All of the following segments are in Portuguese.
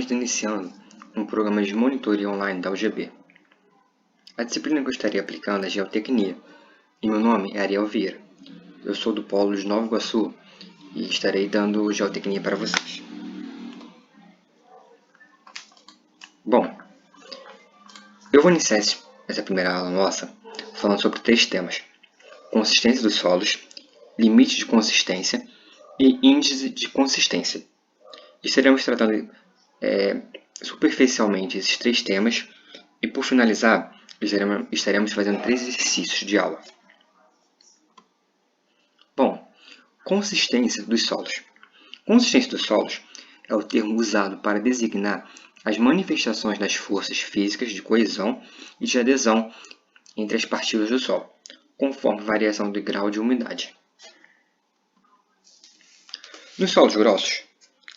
Estamos iniciando um programa de monitoria online da UGB. A disciplina que eu estarei aplicando é Geotecnia, e meu nome é Ariel Vieira. Eu sou do Polo de Nova Iguaçu e estarei dando Geotecnia para vocês. Bom, eu vou iniciar essa primeira aula nossa falando sobre 3 temas: consistência dos solos, limite de consistência e índice de consistência. Estaremos tratando superficialmente esses 3 temas e, por finalizar, estaremos fazendo 3 exercícios de aula. Bom, consistência dos solos. Consistência dos solos é o termo usado para designar as manifestações das forças físicas de coesão e de adesão entre as partículas do solo, conforme a variação do grau de umidade. Nos solos grossos,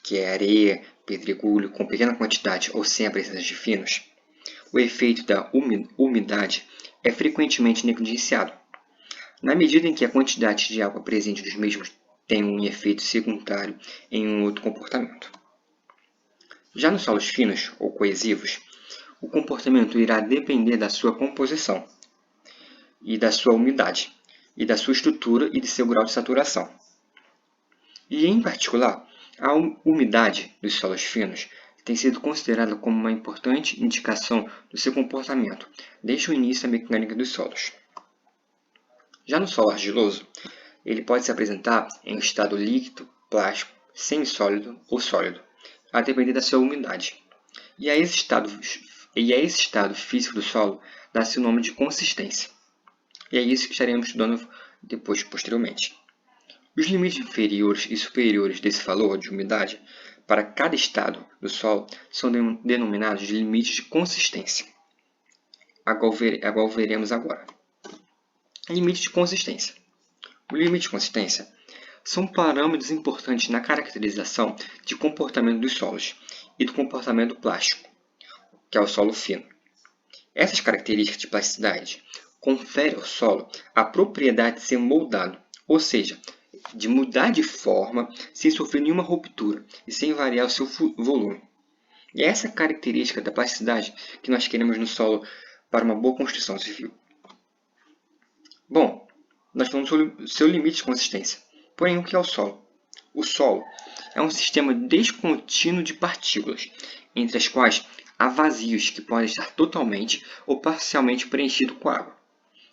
que é areia, pedregulho com pequena quantidade ou sem a presença de finos, o efeito da umidade é frequentemente negligenciado, na medida em que a quantidade de água presente nos mesmos tem um efeito secundário em um outro comportamento. Já nos solos finos ou coesivos, o comportamento irá depender da sua composição, e da sua umidade, e da sua estrutura e de seu grau de saturação. E, em particular, a umidade dos solos finos tem sido considerada como uma importante indicação do seu comportamento desde o início da mecânica dos solos. Já no solo argiloso, ele pode se apresentar em estado líquido, plástico, semissólido ou sólido, a depender da sua umidade. E a esse estado físico do solo dá-se o nome de consistência. E é isso que estaremos estudando posteriormente. Os limites inferiores e superiores desse valor de umidade para cada estado do solo são denominados de limites de consistência, a qual veremos agora. Limite de consistência. O limite de consistência são parâmetros importantes na caracterização de comportamento dos solos e do comportamento plástico, que é o solo fino. Essas características de plasticidade conferem ao solo a propriedade de ser moldado, ou seja, de mudar de forma sem sofrer nenhuma ruptura e sem variar o seu volume. E é essa característica da plasticidade que nós queremos no solo para uma boa construção civil. Bom, nós falamos sobre o seu limite de consistência. Porém, o que é o solo? O solo é um sistema descontínuo de partículas, entre as quais há vazios que podem estar totalmente ou parcialmente preenchidos com água.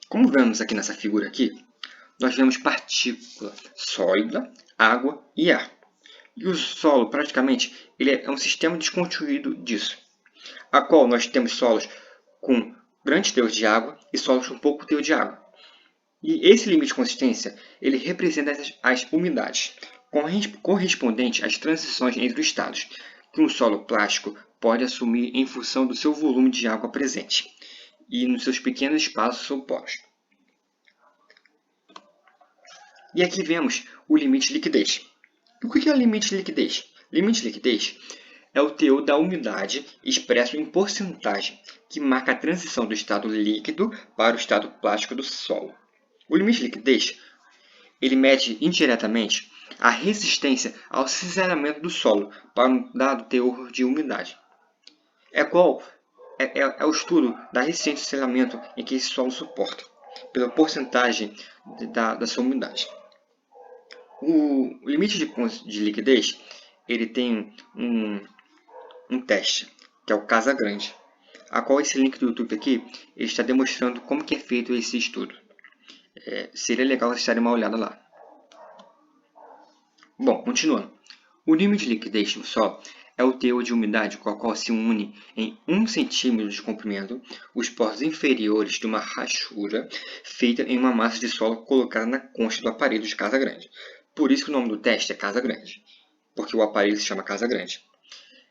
Como vemos aqui nessa figura aqui, nós vemos partícula sólida, água e ar. E o solo, praticamente, ele é um sistema desconstruído disso, a qual nós temos solos com grande teor de água e solos com pouco teor de água. E esse limite de consistência, ele representa as umidades, correspondente às transições entre os estados, que um solo plástico pode assumir em função do seu volume de água presente e nos seus pequenos espaços ou poros. E aqui vemos o limite de liquidez. O que é o limite de liquidez? Limite de liquidez é o teor da umidade expresso em porcentagem, que marca a transição do estado líquido para o estado plástico do solo. O limite de liquidez ele mede indiretamente a resistência ao cinzelamento do solo para um dado teor de umidade. É o estudo da resistência ao cinzelamento em que esse solo suporta, pela porcentagem da sua umidade. O limite de liquidez ele tem um teste, que é o Casagrande, a qual esse link do YouTube aqui ele está demonstrando como que é feito esse estudo. Seria legal vocês darem uma olhada lá. Bom, continuando. O limite de liquidez do solo é o teor de umidade com a qual se une em 1 cm de comprimento os poros inferiores de uma rachura feita em uma massa de solo colocada na concha do aparelho de Casagrande. Por isso que o nome do teste é Casagrande, porque o aparelho se chama Casagrande.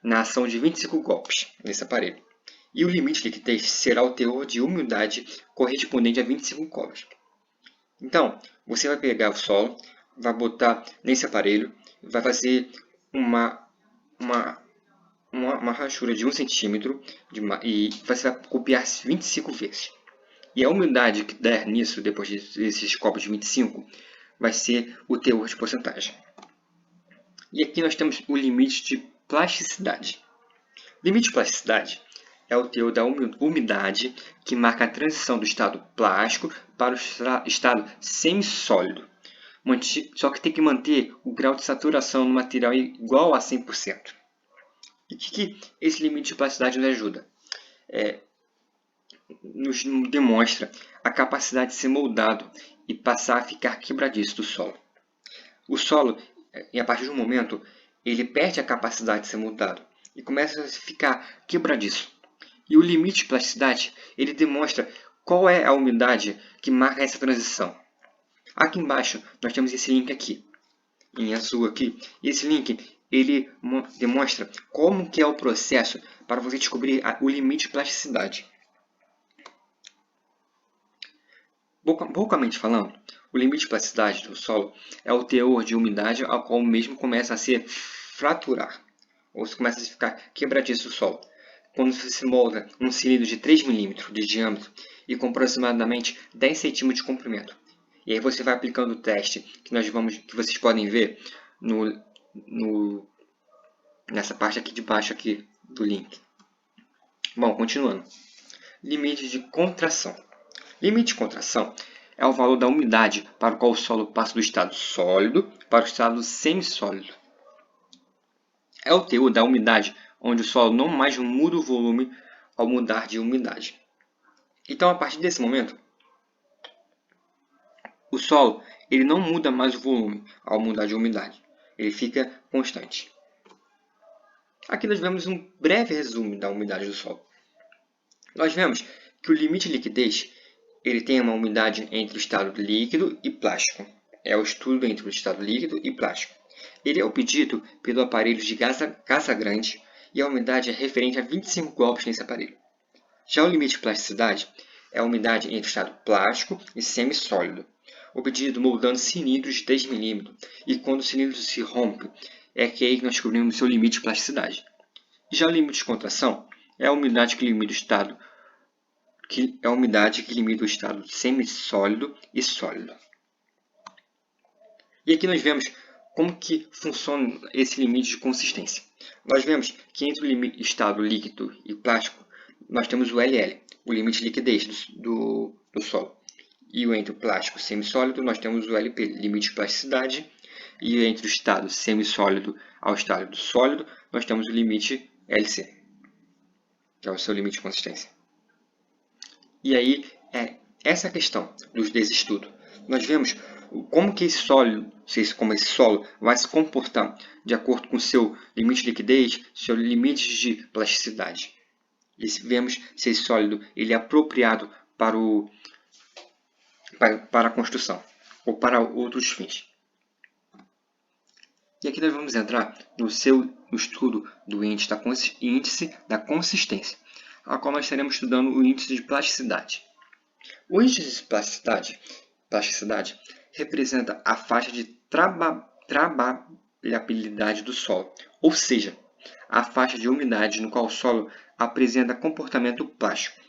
Na ação de 25 golpes nesse aparelho. E o limite de liquidez será o teor de umidade correspondente a 25 golpes. Então, você vai pegar o solo, vai botar nesse aparelho, vai fazer uma rachura de 1 cm e você vai copiar 25 vezes. E a umidade que der nisso, depois desses copos de 25, vai ser o teor de porcentagem. E aqui nós temos o limite de plasticidade. Limite de plasticidade é o teor da umidade que marca a transição do estado plástico para o estado semissólido. Só que tem que manter o grau de saturação no material igual a 100%. E o que esse limite de plasticidade nos ajuda? Nos demonstra a capacidade de ser moldado e passar a ficar quebradiço do solo. O solo, a partir de um momento, ele perde a capacidade de ser moldado e começa a ficar quebradiço. E o limite de plasticidade, ele demonstra qual é a umidade que marca essa transição. Aqui embaixo, nós temos esse link aqui, em azul aqui. E esse link, ele demonstra como que é o processo para você descobrir o limite de plasticidade. Vocalmente falando, o limite de plasticidade do solo é o teor de umidade ao qual o mesmo começa a se fraturar, ou se começa a ficar quebradiço o solo. Quando se molda um cilindro de 3 mm de diâmetro e com aproximadamente 10 cm de comprimento. E aí você vai aplicando o teste que vocês podem ver nessa parte aqui de baixo aqui do link. Bom, continuando. Limite de contração. Limite de contração é o valor da umidade para o qual o solo passa do estado sólido para o estado semissólido. É o teor da umidade onde o solo não mais muda o volume ao mudar de umidade. Então, a partir desse momento, o solo ele não muda mais o volume ao mudar de umidade. Ele fica constante. Aqui nós vemos um breve resumo da umidade do solo. Nós vemos que o limite de liquidez ele tem uma umidade entre o estado líquido e plástico. É o estudo entre o estado líquido e plástico. Ele é obtido pelo aparelho de Casagrande e a umidade é referente a 25 golpes nesse aparelho. Já o limite de plasticidade é a umidade entre o estado plástico e semissólido, obtido moldando cilindros de 3 mm, e quando o cilindro se rompe, é que aí nós descobrimos o seu limite de plasticidade. Já o limite de contração é a umidade que limita o estado semissólido e sólido. E aqui nós vemos como que funciona esse limite de consistência. Nós vemos que entre o estado líquido e plástico, nós temos o LL, o limite de liquidez do solo. E entre o plástico semissólido, nós temos o LP, limite de plasticidade. E entre o estado semissólido ao estado sólido, nós temos o limite LC, que é o seu limite de consistência. E aí, essa questão desse estudo. Nós vemos como que esse solo vai se comportar de acordo com o seu limite de liquidez, seu limite de plasticidade. E vemos se esse sólido ele é apropriado para a construção ou para outros fins. E aqui nós vamos entrar no estudo do índice da consistência, a qual nós estaremos estudando o índice de plasticidade. O índice de plasticidade representa a faixa de trabalhabilidade do solo, ou seja, a faixa de umidade no qual o solo apresenta comportamento plástico.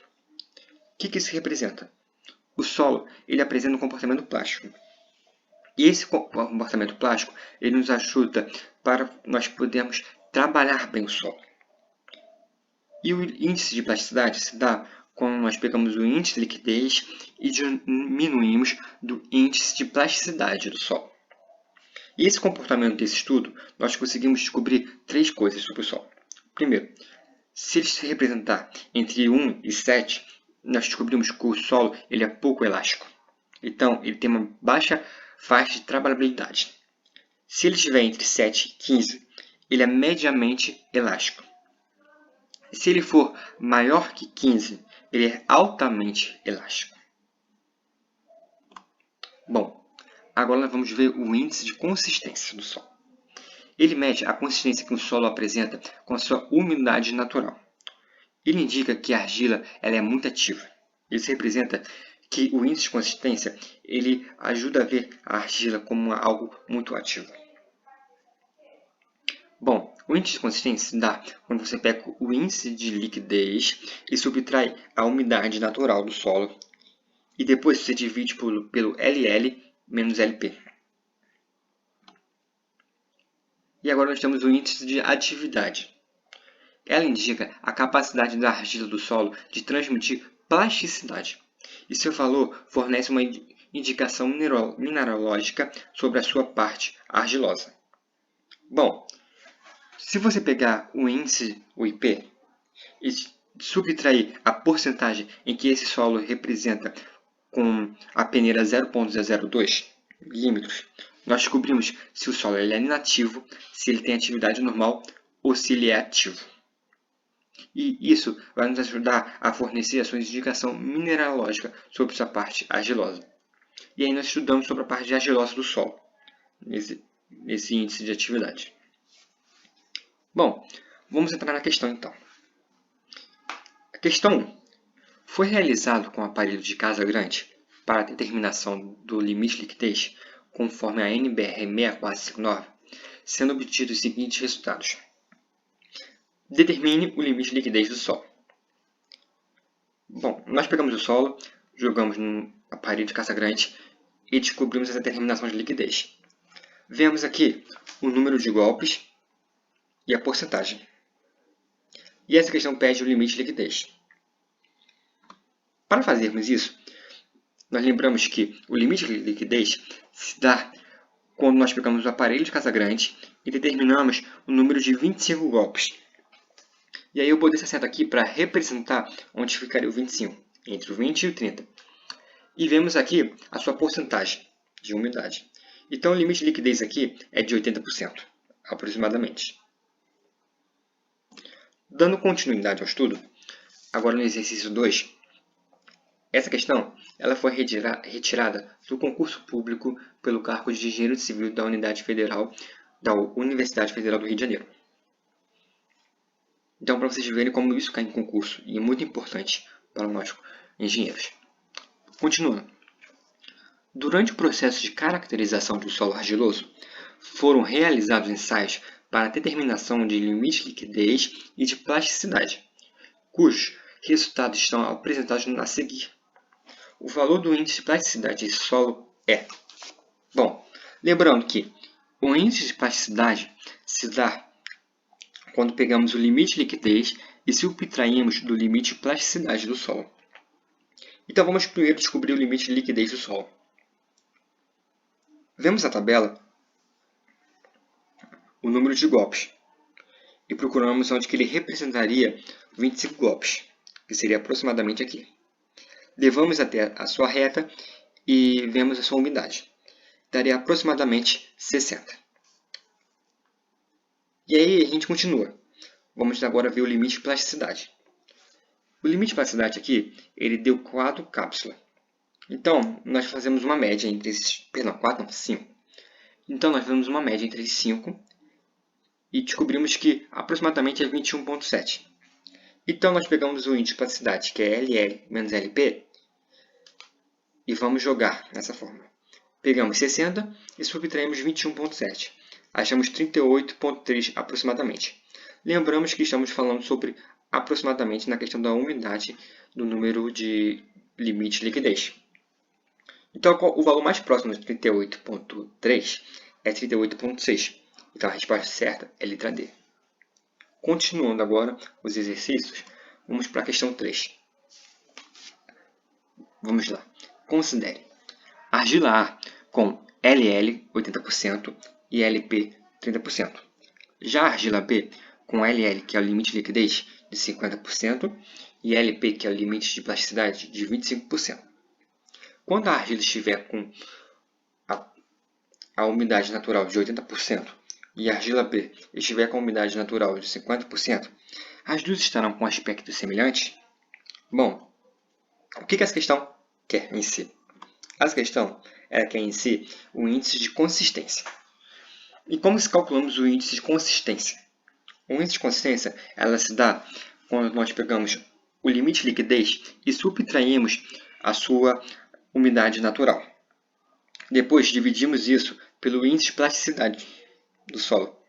O que isso representa? O solo ele apresenta um comportamento plástico. E esse comportamento plástico ele nos ajuda para nós podermos trabalhar bem o solo. E o índice de plasticidade se dá quando nós pegamos o índice de liquidez e diminuímos do índice de plasticidade do solo. E esse comportamento desse estudo, nós conseguimos descobrir 3 coisas sobre o solo. Primeiro, se ele se representar entre 1 e 7, nós descobrimos que o solo ele é pouco elástico. Então, ele tem uma baixa faixa de trabalhabilidade. Se ele estiver entre 7 e 15, ele é mediamente elástico. Se ele for maior que 15, ele é altamente elástico. Bom, agora nós vamos ver o índice de consistência do solo. Ele mede a consistência que o solo apresenta com a sua umidade natural. Ele indica que a argila ela é muito ativa. Isso representa que o índice de consistência ele ajuda a ver a argila como algo muito ativo. Bom, o índice de consistência se dá quando você pega o índice de liquidez e subtrai a umidade natural do solo. E depois você divide pelo LL menos LP. E agora nós temos o índice de atividade. Ela indica a capacidade da argila do solo de transmitir plasticidade, e seu valor fornece uma indicação mineralógica sobre a sua parte argilosa. Bom, se você pegar o índice, o IP, e subtrair a porcentagem em que esse solo representa com a peneira 0,002 milímetros, nós descobrimos se o solo é inativo, se ele tem atividade normal ou se ele é ativo. E isso vai nos ajudar a fornecer a sua indicação mineralógica sobre sua parte argilosa. E aí nós estudamos sobre a parte argilosa do solo, nesse índice de atividade. Bom, vamos entrar na questão então. A questão 1. Foi realizado com o aparelho de Casagrande para a determinação do limite de liquidez conforme a NBR 6459, sendo obtidos os seguintes resultados. Determine o limite de liquidez do solo. Bom, nós pegamos o solo, jogamos no aparelho de Casagrande e descobrimos essa determinação de liquidez. Vemos aqui o número de golpes e a porcentagem. E essa questão pede o limite de liquidez. Para fazermos isso, nós lembramos que o limite de liquidez se dá quando nós pegamos o aparelho de Casagrande e determinamos o número de 25 golpes. E aí eu botei essa seta aqui para representar onde ficaria o 25, entre o 20 e o 30. E vemos aqui a sua porcentagem de umidade. Então o limite de liquidez aqui é de 80%, aproximadamente. Dando continuidade ao estudo, agora no exercício 2, essa questão ela foi retirada do concurso público pelo cargo de Engenheiro Civil da Universidade Federal do Rio de Janeiro. Então, para vocês verem como isso cai em concurso, e é muito importante para nós engenheiros. Continuando. Durante o processo de caracterização do solo argiloso, foram realizados ensaios para a determinação de limite de liquidez e de plasticidade, cujos resultados estão apresentados a seguir. O valor do índice de plasticidade desse solo é... Bom, lembrando que o índice de plasticidade se dá quando pegamos o limite de liquidez e subtraímos do limite de plasticidade do solo. Então vamos primeiro descobrir o limite de liquidez do solo. Vemos a tabela, o número de golpes, e procuramos onde que ele representaria 25 golpes, que seria aproximadamente aqui. Levamos até a sua reta e vemos a sua umidade. Daria aproximadamente 60. E aí a gente continua. Vamos agora ver o limite de plasticidade. O limite de plasticidade aqui, ele deu 4 cápsulas. Então, nós fazemos uma média entre esses... Perdão, 4 não, 5. Então, nós fazemos uma média entre esses 5 e descobrimos que aproximadamente é 21,7. Então, nós pegamos o índice de plasticidade, que é LL menos LP, e vamos jogar nessa fórmula. Pegamos 60 e subtraímos 21,7. Achamos 38,3 aproximadamente. Lembramos que estamos falando sobre aproximadamente na questão da umidade do número de limite de liquidez. Então, o valor mais próximo de 38,3 é 38,6. Então, a resposta certa é a letra D. Continuando agora os exercícios, vamos para a questão 3. Vamos lá. Considere argila A com LL 80% e LP 30%. Já a argila B com LL, que é o limite de liquidez, de 50%, e LP, que é o limite de plasticidade, de 25%. Quando a argila estiver com a umidade natural de 80% e a argila B estiver com a umidade natural de 50%, as duas estarão com aspecto semelhante? Bom, o que essa questão quer em si? Essa questão quer em si o índice de consistência. E como se calculamos o índice de consistência? O índice de consistência ela se dá quando nós pegamos o limite de liquidez e subtraímos a sua umidade natural. Depois dividimos isso pelo índice de plasticidade do solo,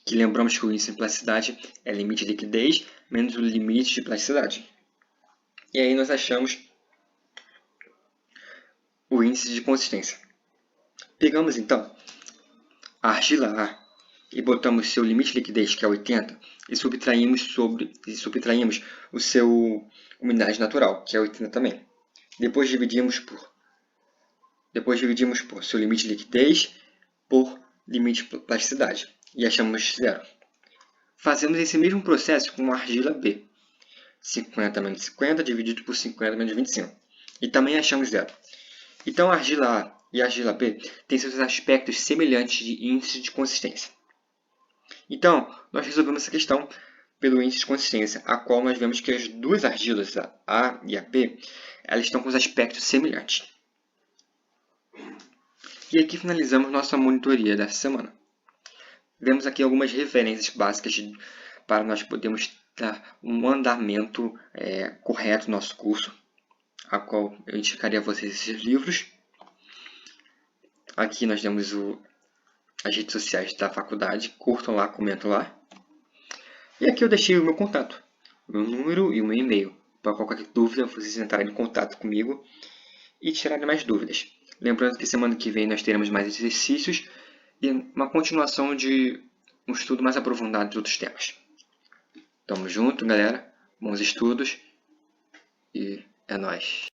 que lembramos que o índice de plasticidade é limite de liquidez menos o limite de plasticidade. E aí nós achamos o índice de consistência. Pegamos então a argila A e botamos seu limite de liquidez, que é 80, e subtraímos o seu umidade natural, que é 80 também. Depois dividimos por seu limite de liquidez por limite de plasticidade e achamos zero. Fazemos esse mesmo processo com a argila B. 50 menos 50 dividido por 50 menos 25. E também achamos zero. Então a argila A e a argila B têm seus aspectos semelhantes de índice de consistência. Então, nós resolvemos essa questão pelo índice de consistência, a qual nós vemos que as duas argilas, a A e a B, elas estão com os aspectos semelhantes. E aqui finalizamos nossa monitoria dessa semana. Vemos aqui algumas referências básicas para nós podermos dar um andamento correto no nosso curso, a qual eu indicaria a vocês esses livros. Aqui nós temos as redes sociais da faculdade, curtam lá, comentam lá. E aqui eu deixei o meu contato, meu número e o meu e-mail, para qualquer dúvida vocês entrarem em contato comigo e tirarem mais dúvidas. Lembrando que semana que vem nós teremos mais exercícios e uma continuação de um estudo mais aprofundado de outros temas. Tamo junto, galera. Bons estudos e é nóis.